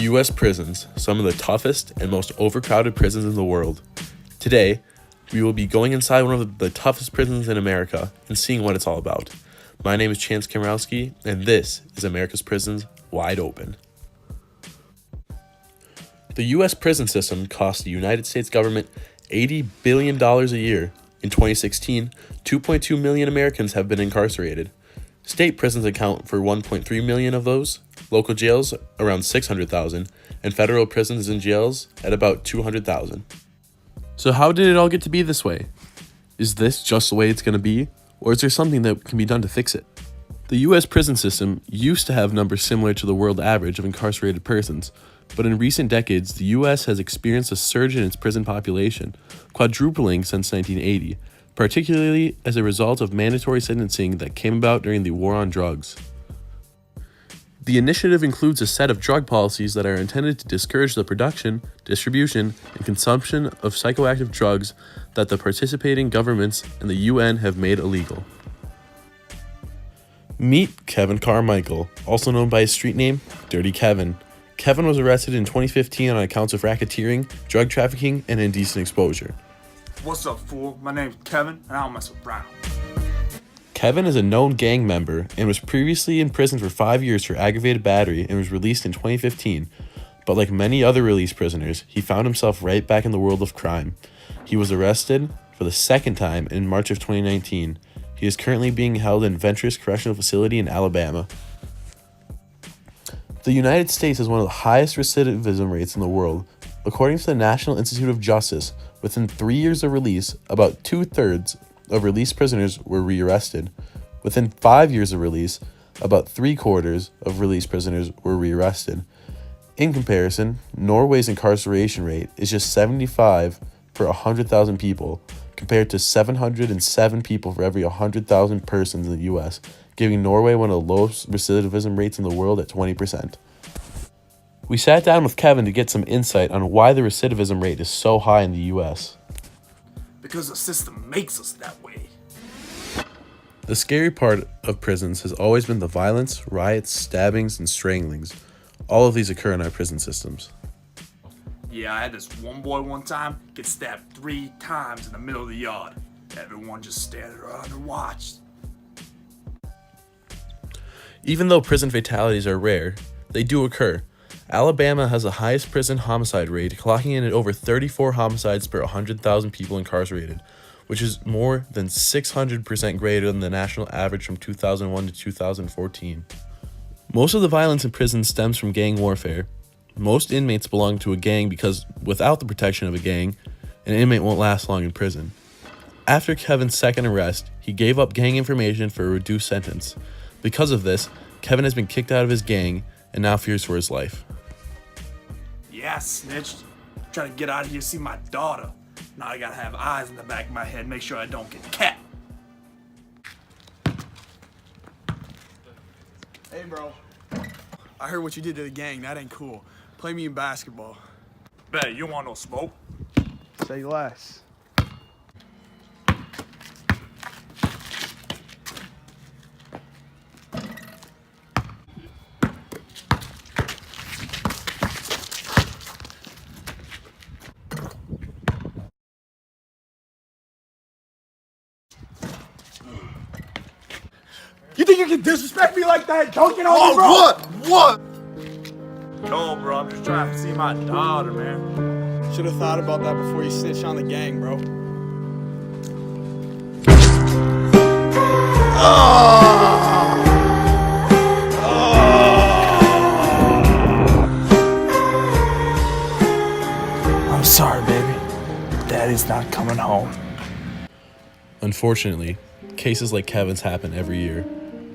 U.S. prisons, some of the toughest and most overcrowded prisons in the world. Today, we will be going inside one of the toughest prisons in America and seeing what it's all about. My name is Chance Kamrowski, and this is America's Prisons Wide Open. The U.S. prison system costs the United States government $80 billion a year. In 2016, 2.2 million Americans have been incarcerated. State prisons account for 1.3 million of those, local jails around 600,000, and federal prisons and jails at about 200,000. So how did it all get to be this way? Is this just the way it's going to be, or is there something that can be done to fix it? The U.S. prison system used to have numbers similar to the world average of incarcerated persons, but in recent decades, the U.S. has experienced a surge in its prison population, quadrupling since 1980, particularly as a result of mandatory sentencing that came about during the war on drugs. The initiative includes a set of drug policies that are intended to discourage the production, distribution, and consumption of psychoactive drugs that the participating governments and the UN have made illegal. Meet Kevin Carmichael, also known by his street name, Dirty Kevin. Kevin was arrested in 2015 on accounts of racketeering, drug trafficking, and indecent exposure. What's up, fool? My name's Kevin, and I don't mess around. Kevin is a known gang member and was previously in prison for 5 years for aggravated battery and was released in 2015. But like many other released prisoners, he found himself right back in the world of crime. He was arrested for the second time in March of 2019. He is currently being held in Ventress Correctional Facility in Alabama. The United States has one of the highest recidivism rates in the world. According to the National Institute of Justice, within 3 years of release, about 2/3 of released prisoners were rearrested. Within 5 years of release, about 3/4 of released prisoners were rearrested. In comparison, Norway's incarceration rate is just 75 per 100,000 people, compared to 707 people for every 100,000 persons in the U.S., giving Norway one of the lowest recidivism rates in the world at 20%. We sat down with Kevin to get some insight on why the recidivism rate is so high in the U.S. Because the system makes us that way. The scary part of prisons has always been the violence, riots, stabbings, and stranglings. All of these occur in our prison systems. Yeah, I had this one boy one time get stabbed 3 times in the middle of the yard. Everyone just standing around and watched. Even though prison fatalities are rare, they do occur. Alabama has the highest prison homicide rate, clocking in at over 34 homicides per 100,000 people incarcerated, which is more than 600% greater than the national average from 2001 to 2014. Most of the violence in prison stems from gang warfare. Most inmates belong to a gang because without the protection of a gang, an inmate won't last long in prison. After Kevin's second arrest, he gave up gang information for a reduced sentence. Because of this, Kevin has been kicked out of his gang and now fears for his life. Yeah, I snitched. Trying to get out of here to see my daughter. Now I gotta have eyes in the back of my head, make sure I don't get capped. Hey, bro. I heard what you did to the gang. That ain't cool. Play me in basketball. Bet, you want no smoke? Say less. You think you can disrespect me like that? Dunking on me, bro? What? No, bro, I'm just trying to see my daughter, man. Should have thought about that before you snitched on the gang, bro. I'm sorry, baby. Daddy's not coming home. Unfortunately, cases like Kevin's happen every year.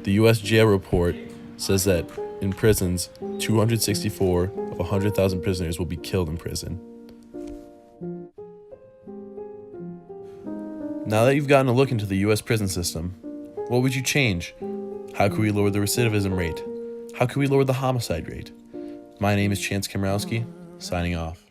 The U.S. jail report says that in prisons, 264 of 100,000 prisoners will be killed in prison. Now that you've gotten a look into the U.S. prison system, what would you change? How could we lower the recidivism rate? How could we lower the homicide rate? My name is Chance Kamrowski, signing off.